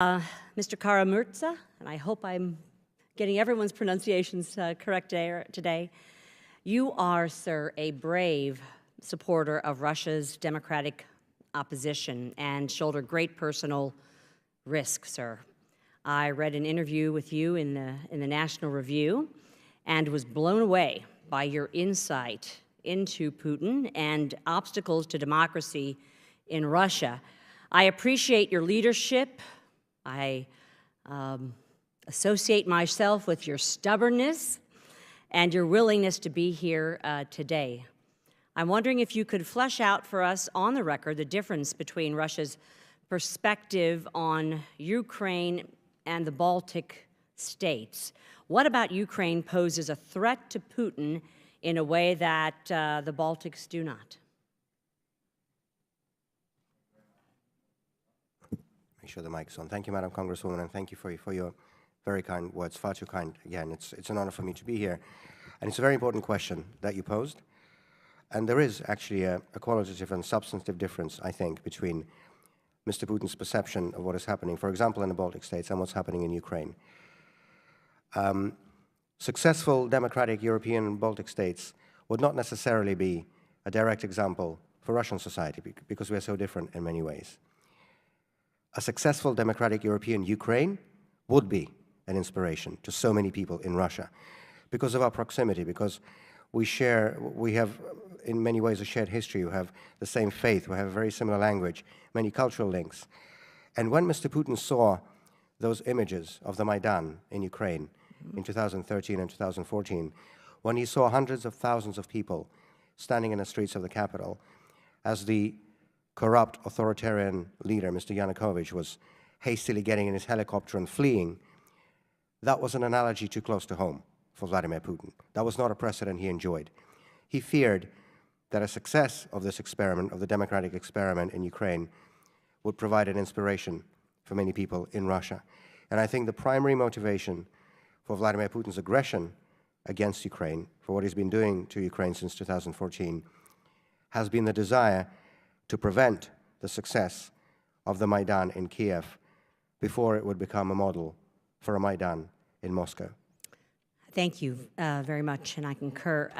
Mr. Kara-Murza, and I hope I'm getting everyone's pronunciations correct today. You are, sir, a brave supporter of Russia's democratic opposition and shoulder great personal risk, sir. I read an interview with you in the National Review and was blown away by your insight into Putin and obstacles to democracy in Russia. I appreciate your leadership. I associate myself with your stubbornness and your willingness to be here today. I'm wondering if you could flesh out for us on the record the difference between Russia's perspective on Ukraine and the Baltic states. What about Ukraine poses a threat to Putin in a way that the Baltics do not? Make sure the mic's on. Thank you, Madam Congresswoman, and thank you for your very kind words, far too kind. Again, it's an honor for me to be here. And it's a very important question that you posed. And there is actually a qualitative and substantive difference, I think, between Mr. Putin's perception of what is happening, for example, in the Baltic states and what's happening in Ukraine. Successful democratic European Baltic states would not necessarily be a direct example for Russian society because we are so different in many ways. A successful democratic European Ukraine would be an inspiration to so many people in Russia because of our proximity, because we have in many ways a shared history, we have the same faith, we have a very similar language, many cultural links. And when Mr. Putin saw those images of the Maidan in Ukraine in 2013 and 2014, when he saw hundreds of thousands of people standing in the streets of the capital as the corrupt authoritarian leader, Mr. Yanukovych, was hastily getting in his helicopter and fleeing, that was an analogy too close to home for Vladimir Putin. That was not a precedent he enjoyed. He feared that a success of this experiment, of the democratic experiment in Ukraine, would provide an inspiration for many people in Russia. And I think the primary motivation for Vladimir Putin's aggression against Ukraine, for what he's been doing to Ukraine since 2014, has been the desire to prevent the success of the Maidan in Kiev before it would become a model for a Maidan in Moscow. Thank you very much, and I concur.